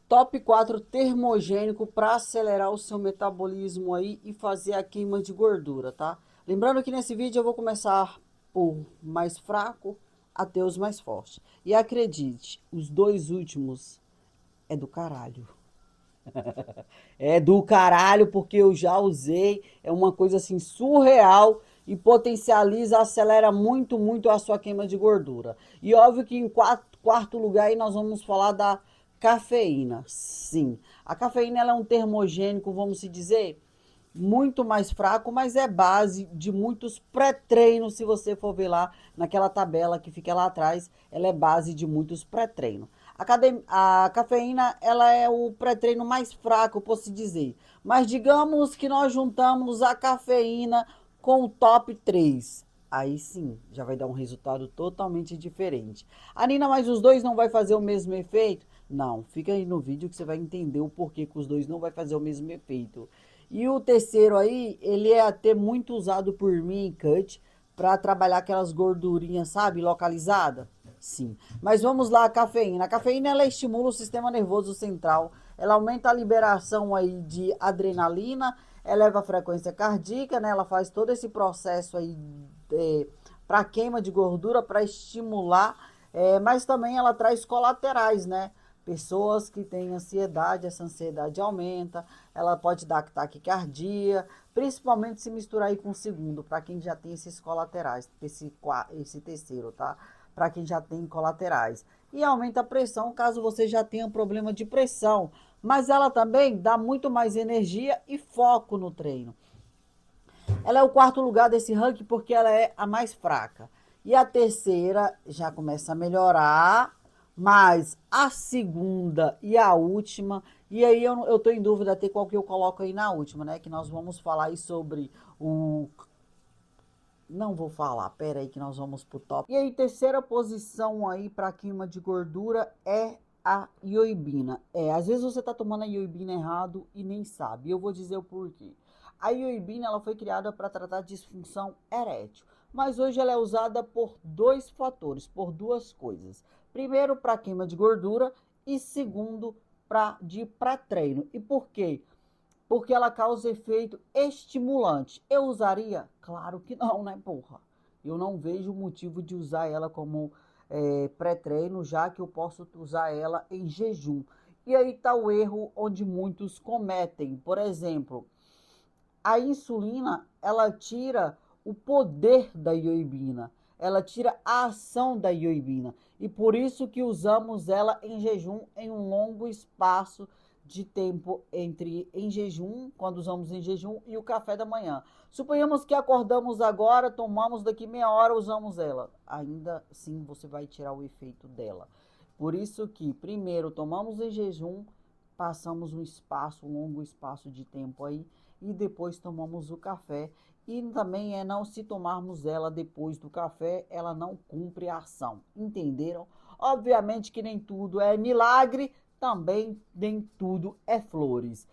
Top 4 termogênico para acelerar o seu metabolismo aí e fazer a queima de gordura, tá? Lembrando que nesse vídeo eu vou começar por mais fraco até os mais fortes. E acredite, os dois últimos é do caralho. É do caralho porque eu já usei, é uma coisa assim surreal e potencializa, acelera muito, muito a sua queima de gordura. E óbvio que em quarto lugar aí nós vamos falar da cafeína. Sim, a cafeína ela é um termogênico, vamos se dizer, muito mais fraco, mas é base de muitos pré-treinos, se você for ver lá naquela tabela que fica lá atrás, ela é base de muitos pré-treinos. A cafeína, ela é o pré-treino mais fraco, posso dizer. Mas digamos que nós juntamos a cafeína com o top 3. Aí sim, já vai dar um resultado totalmente diferente. A Nina, mas os dois não vai fazer o mesmo efeito? Não, fica aí no vídeo que você vai entender o porquê que os dois não vai fazer o mesmo efeito. E o terceiro aí, ele é até muito usado por mim em cut para trabalhar aquelas gordurinhas, sabe, localizada. Sim. Mas vamos lá, a cafeína. A cafeína ela estimula o sistema nervoso central, ela aumenta a liberação aí de adrenalina, eleva a frequência cardíaca, né? Ela faz todo esse processo aí para queima de gordura, para estimular, mas também ela traz colaterais, né? Pessoas que têm ansiedade, essa ansiedade aumenta, ela pode dar taquicardia, principalmente se misturar aí com o segundo, para quem já tem esses colaterais, esse terceiro, tá? Para quem já tem colaterais. E aumenta a pressão caso você já tenha problema de pressão. Mas ela também dá muito mais energia e foco no treino. Ela é o quarto lugar desse ranking porque ela é a mais fraca. E a terceira já começa a melhorar, mas a segunda e a última, e aí eu tô em dúvida até qual que eu coloco aí na última, né? Que nós vamos falar aí sobre o. Não vou falar, pera aí que nós vamos pro top. E aí, terceira posição aí para queima de gordura é a ioibina. Às vezes você tá tomando a ioibina errado e nem sabe. Eu vou dizer o porquê. A ioibina ela foi criada para tratar disfunção erétil, mas hoje ela é usada por dois fatores, por duas coisas. Primeiro, para queima de gordura e segundo, para treino. E por quê? Porque ela causa efeito estimulante. Eu usaria? Claro que não, né, porra? Eu não vejo motivo de usar ela como pré-treino, já que eu posso usar ela em jejum. E aí está o erro onde muitos cometem. Por exemplo, a insulina, ela tira o poder da ioibina, ela tira a ação da ioibina. E por isso que usamos ela em jejum em um longo espaço de tempo entre em jejum, quando usamos em jejum, e o café da manhã. Suponhamos que acordamos agora, tomamos daqui meia hora, usamos ela. Ainda assim você vai tirar o efeito dela. Por isso que primeiro tomamos em jejum, passamos um longo espaço de tempo aí, e depois tomamos o café. E também não se tomarmos ela depois do café, ela não cumpre a ação. Entenderam? Obviamente que nem tudo é milagre, também nem tudo é flores.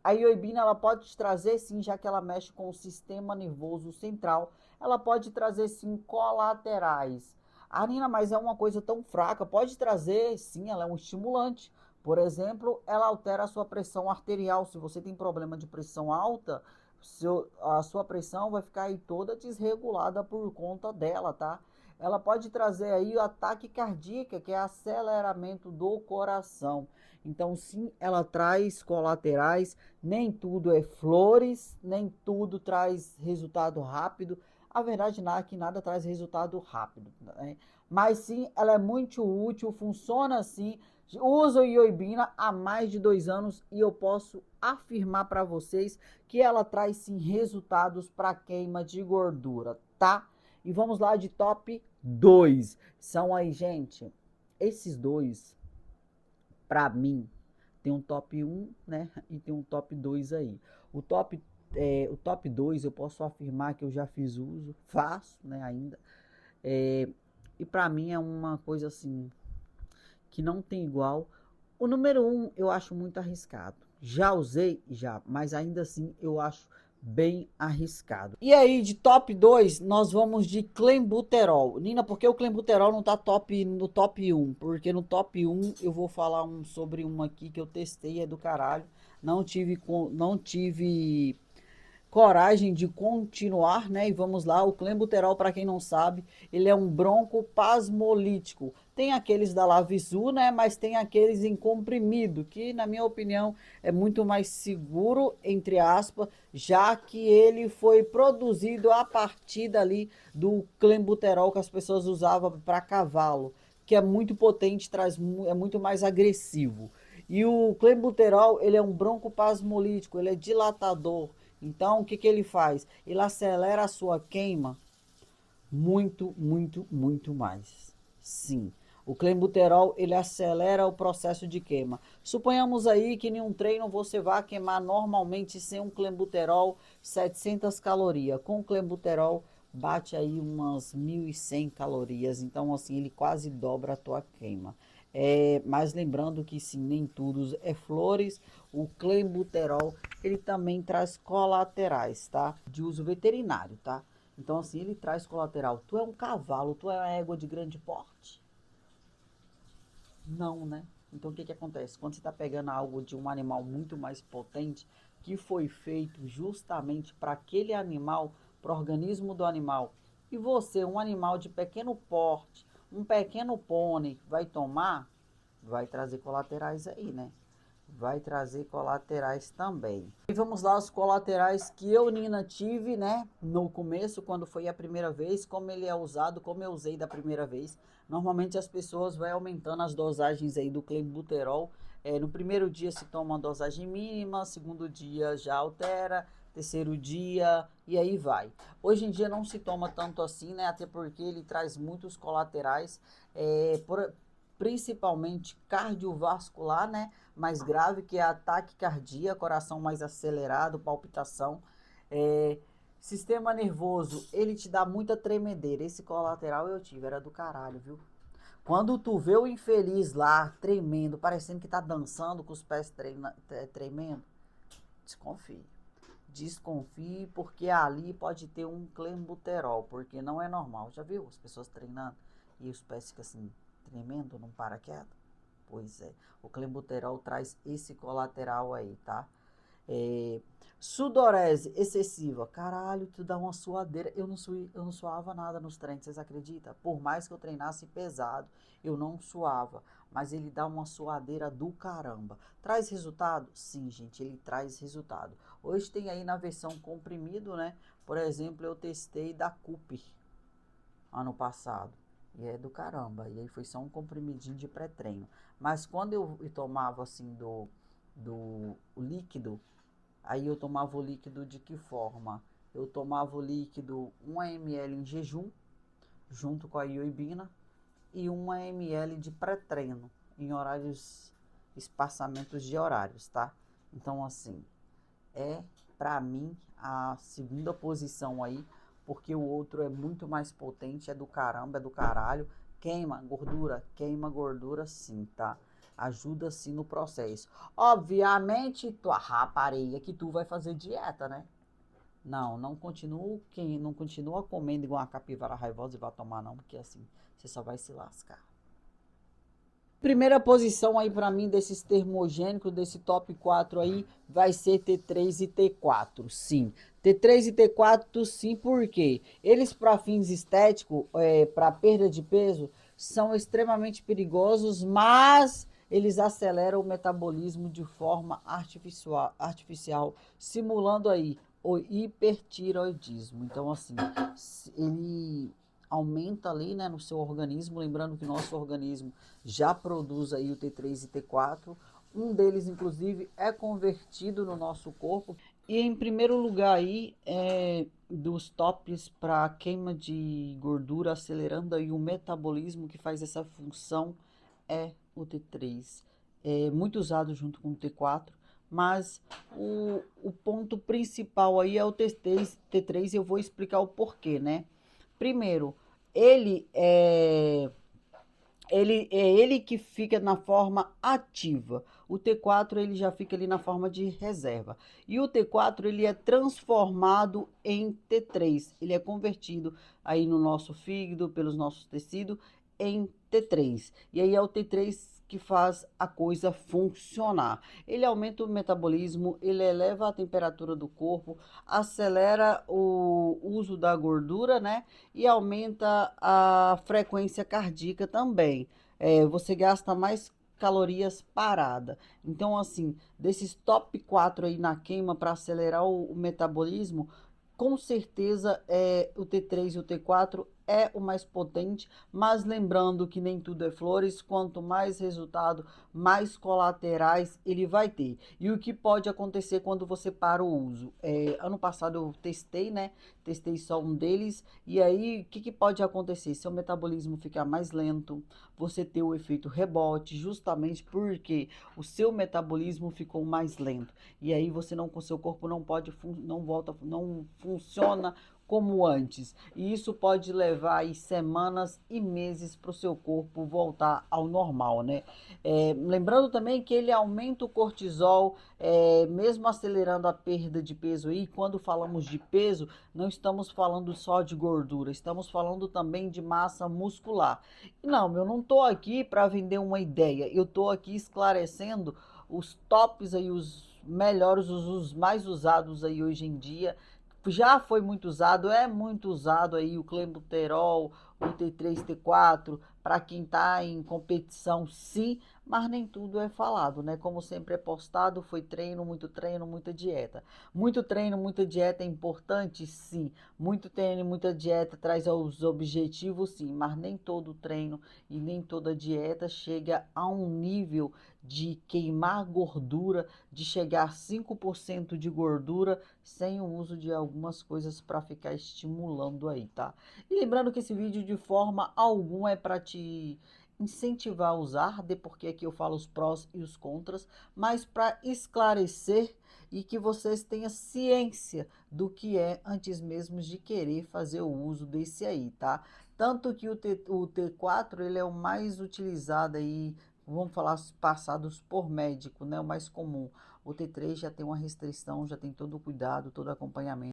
A ioibina ela pode te trazer sim, já que ela mexe com o sistema nervoso central, ela pode trazer sim colaterais. Ah, Nina, mas é uma coisa tão fraca. Pode trazer, sim, ela é um estimulante. Por exemplo, ela altera a sua pressão arterial. Se você tem problema de pressão alta, a sua pressão vai ficar aí toda desregulada por conta dela, tá? Ela pode trazer aí o ataque cardíaco, que é aceleramento do coração. Então, sim, ela traz colaterais. Nem tudo é flores, nem tudo traz resultado rápido. A verdade é que nada traz resultado rápido, né? Mas sim, ela é muito útil, funciona assim. Uso ioibina há mais de 2 anos e eu posso afirmar para vocês que ela traz sim resultados para queima de gordura, tá? E vamos lá de top 2. São aí, gente, esses dois, para mim, tem um top um, né? E tem um top 2 aí. O top, o top 2 eu posso afirmar que eu já fiz uso, faço, né, ainda. É, e para mim é uma coisa assim que não tem igual. O número um eu acho muito arriscado. Já usei, já, mas ainda assim eu acho bem arriscado. E aí, de top 2, nós vamos de clenbuterol. Nina, por que o clenbuterol não tá no top 1? Porque no top 1 eu vou falar sobre um aqui que eu testei, é do caralho. Não tive coragem de continuar, né? E vamos lá, o clenbuterol, para quem não sabe, ele é um broncopasmolítico. Tem aqueles da Lavisu, né? Mas tem aqueles em comprimido, que na minha opinião é muito mais seguro, entre aspas, já que ele foi produzido a partir dali do clenbuterol que as pessoas usavam para cavalo, que é muito potente, é muito mais agressivo. E o clenbuterol, ele é um broncopasmolítico, ele é dilatador. Então, o que, que ele faz? Ele acelera a sua queima muito, muito, muito mais. Sim. O clenbuterol, ele acelera o processo de queima. Suponhamos aí que em um treino você vai queimar normalmente sem um clenbuterol 700 calorias. Com o clenbuterol bate aí umas 1.100 calorias. Então, assim, ele quase dobra a tua queima. Mas lembrando que sim, nem tudo é flores. O clenbuterol, ele também traz colaterais, tá? De uso veterinário, tá? Então, assim, ele traz colateral. Tu é um cavalo, tu é uma égua de grande porte? Não, né? Então, o que que acontece? Quando você está pegando algo de um animal muito mais potente, que foi feito justamente para aquele animal, para o organismo do animal, e você, um animal de pequeno porte, um pequeno pônei, vai tomar, vai trazer colaterais aí, né? Vai trazer colaterais também. E vamos lá, os colaterais que eu, Nina, tive, né, no começo, quando foi a primeira vez, como ele é usado, como eu usei da primeira vez. Normalmente as pessoas vão aumentando as dosagens aí do clenbuterol. No primeiro dia se toma uma dosagem mínima, segundo dia já altera, terceiro dia e aí vai. Hoje em dia não se toma tanto assim, né, até porque ele traz muitos colaterais, principalmente cardiovascular, né? Mais grave, que é ataque cardíaco, coração mais acelerado, palpitação. É, sistema nervoso, ele te dá muita tremedeira. Esse colateral eu tive, era do caralho, viu? Quando tu vê o infeliz lá, tremendo, parecendo que tá dançando com os pés tremendo, desconfie. Desconfie, porque ali pode ter um clenbuterol, porque não é normal. Já viu as pessoas treinando e os pés ficam assim, tremendo, não para quieto? Pois é, o clenbuterol traz esse colateral aí, tá? É, sudorese excessiva. Caralho, tu dá uma suadeira. Eu não suava nada nos treinos, vocês acreditam? Por mais que eu treinasse pesado, eu não suava. Mas ele dá uma suadeira do caramba. Traz resultado? Sim, gente, ele traz resultado. Hoje tem aí na versão comprimido, né? Por exemplo, eu testei da Cooper ano passado. E é do caramba. E aí foi só um comprimidinho de pré-treino. Mas quando eu tomava assim do líquido, aí eu tomava o líquido de que forma? Eu tomava o líquido 1 ml em jejum, junto com a ioibina, e 1 ml de pré-treino, em horários, espaçamentos de horários, tá? Então, assim, é pra mim a segunda posição aí, porque o outro é muito mais potente, é do caramba, é do caralho. Queima gordura sim, tá? Ajuda sim no processo. Obviamente, tua rapariga que tu vai fazer dieta, né? Não continua comendo igual uma capivara raivosa e vai tomar não, porque assim, você só vai se lascar. Primeira posição aí para mim desses termogênicos, desse top 4 aí, vai ser T3 e T4, sim. T3 e T4, sim, por quê? Eles, para fins estéticos, para perda de peso, são extremamente perigosos, mas eles aceleram o metabolismo de forma artificial, simulando aí o hipertiroidismo. Então, assim, ele aumenta ali, né, no seu organismo, lembrando que nosso organismo já produz aí o T3 e T4, um deles inclusive é convertido no nosso corpo. E em primeiro lugar aí, dos tops para queima de gordura, acelerando aí o metabolismo que faz essa função, é o T3. É muito usado junto com o T4, mas o ponto principal aí é o T3 e eu vou explicar o porquê, né? Primeiro, ele ele que fica na forma ativa. O T4 ele já fica ali na forma de reserva. E o T4 ele é transformado em T3. Ele é convertido aí no nosso fígado, pelos nossos tecidos, em T3. E aí é o T3 que faz a coisa funcionar. Ele aumenta o metabolismo, ele eleva a temperatura do corpo, acelera o uso da gordura, né? E aumenta a frequência cardíaca também. Você gasta mais calorias parada. Então, assim, desses top 4 aí na queima para acelerar o metabolismo, com certeza o T3 e o T4 é o mais potente, mas lembrando que nem tudo é flores, quanto mais resultado, mais colaterais ele vai ter. E o que pode acontecer quando você para o uso? Ano passado eu testei, né? Testei só um deles, e aí o que pode acontecer? Seu metabolismo ficar mais lento, você ter o efeito rebote, justamente porque o seu metabolismo ficou mais lento. E aí você não, com seu corpo não pode, não volta, não funciona como antes. E isso pode levar aí semanas e meses para o seu corpo voltar ao normal, né? Lembrando também que ele aumenta o cortisol, mesmo acelerando a perda de peso aí. Quando falamos de peso, não estamos falando só de gordura, estamos falando também de massa muscular. E não, eu não estou aqui para vender uma ideia, eu estou aqui esclarecendo os tops aí, os melhores, os mais usados aí hoje em dia. Já foi muito usado, é muito usado aí o clenbuterol, o T3, T4, para quem está em competição, sim, mas nem tudo é falado, né? Como sempre é postado, foi treino, muita dieta. Muito treino, muita dieta é importante, sim. Muito treino, muita dieta traz os objetivos, sim, mas nem todo treino e nem toda dieta chega a um nível de queimar gordura, de chegar a 5% de gordura sem o uso de algumas coisas para ficar estimulando aí, tá? E lembrando que esse vídeo de forma alguma é para te incentivar a usar, de porque aqui eu falo os prós e os contras, mas para esclarecer e que vocês tenham ciência do que é antes mesmo de querer fazer o uso desse aí, tá? Tanto que o T4 ele é o mais utilizado aí, vamos falar passados por médico, né? O mais comum. O T3 já tem uma restrição, já tem todo o cuidado, todo o acompanhamento.